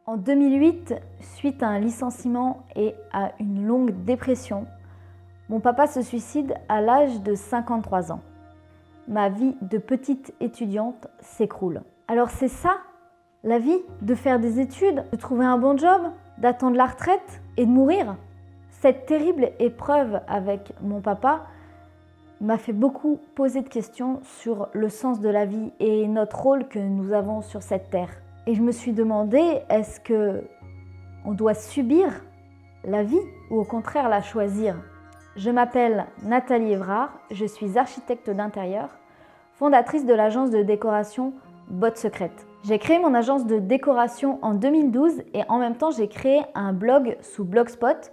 En 2008, suite à un licenciement et à une longue dépression, mon papa se suicide à l'âge de 53 ans. Ma vie de petite étudiante s'écroule. Alors c'est ça, la vie, de faire des études, de trouver un bon job, d'attendre la retraite et de mourir. Cette terrible épreuve avec mon papa m'a fait beaucoup poser de questions sur le sens de la vie et notre rôle que nous avons sur cette terre. Et je me suis demandé, est-ce qu'on doit subir la vie ou au contraire la choisir? Je m'appelle Nathalie Évrard, je suis architecte d'intérieur, fondatrice de l'agence de décoration Bottes Secrètes. J'ai créé mon agence de décoration en 2012 et en même temps j'ai créé un blog sous Blogspot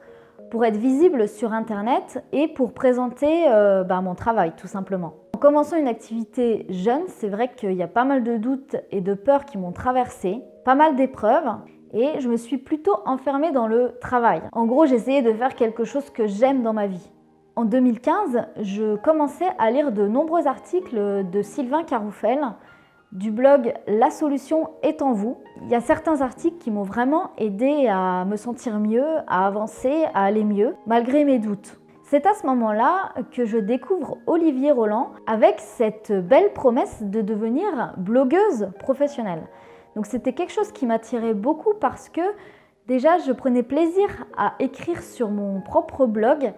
pour être visible sur internet et pour présenter mon travail tout simplement. En commençant une activité jeune, c'est vrai qu'il y a pas mal de doutes et de peurs qui m'ont traversée, pas mal d'épreuves et je me suis plutôt enfermée dans le travail. En gros, j'essayais de faire quelque chose que j'aime dans ma vie. En 2015, je commençais à lire de nombreux articles de Sylvain Caroufel du blog La solution est en vous. Il y a certains articles qui m'ont vraiment aidé à me sentir mieux, à avancer, à aller mieux, malgré mes doutes. C'est à ce moment-là que je découvre Olivier Roland avec cette belle promesse de devenir blogueuse professionnelle. Donc c'était quelque chose qui m'attirait beaucoup parce que déjà je prenais plaisir à écrire sur mon propre blog.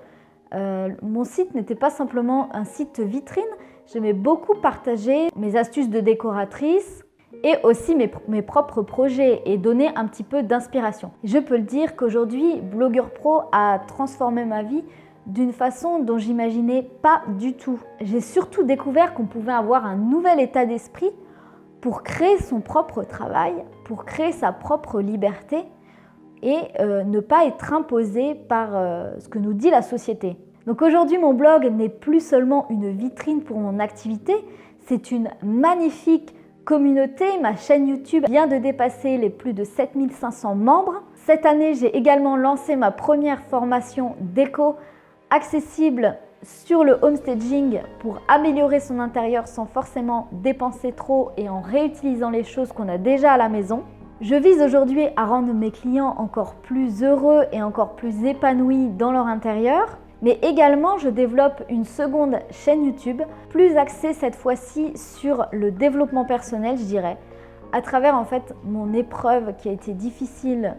Mon site n'était pas simplement un site vitrine, j'aimais beaucoup partager mes astuces de décoratrice et aussi mes propres projets et donner un petit peu d'inspiration. Je peux le dire qu'aujourd'hui, Blogueur Pro a transformé ma vie d'une façon dont j'imaginais pas du tout. J'ai surtout découvert qu'on pouvait avoir un nouvel état d'esprit pour créer son propre travail, pour créer sa propre liberté et ne pas être imposé par ce que nous dit la société. Donc aujourd'hui, mon blog n'est plus seulement une vitrine pour mon activité, c'est une magnifique communauté. Ma chaîne YouTube vient de dépasser les plus de 7500 membres. Cette année, j'ai également lancé ma première formation déco accessible sur le homestaging pour améliorer son intérieur sans forcément dépenser trop et en réutilisant les choses qu'on a déjà à la maison. Je vise aujourd'hui à rendre mes clients encore plus heureux et encore plus épanouis dans leur intérieur. Mais également, je développe une seconde chaîne YouTube, plus axée cette fois-ci sur le développement personnel, je dirais, à travers en fait mon épreuve qui a été difficile,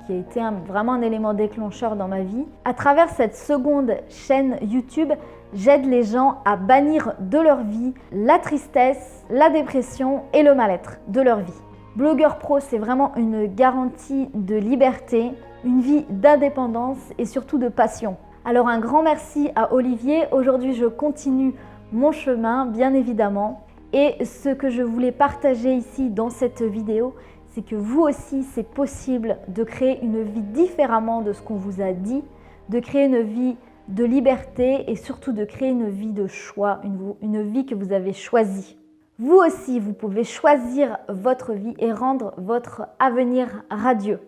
qui a été vraiment un élément déclencheur dans ma vie. À travers cette seconde chaîne YouTube, j'aide les gens à bannir de leur vie la tristesse, la dépression et le mal-être de leur vie. Blogueur Pro, c'est vraiment une garantie de liberté, une vie d'indépendance et surtout de passion. Alors un grand merci à Olivier. Aujourd'hui, je continue mon chemin, bien évidemment. Et ce que je voulais partager ici dans cette vidéo, c'est que vous aussi, c'est possible de créer une vie différemment de ce qu'on vous a dit, de créer une vie de liberté et surtout de créer une vie de choix, une vie que vous avez choisie. Vous aussi, vous pouvez choisir votre vie et rendre votre avenir radieux.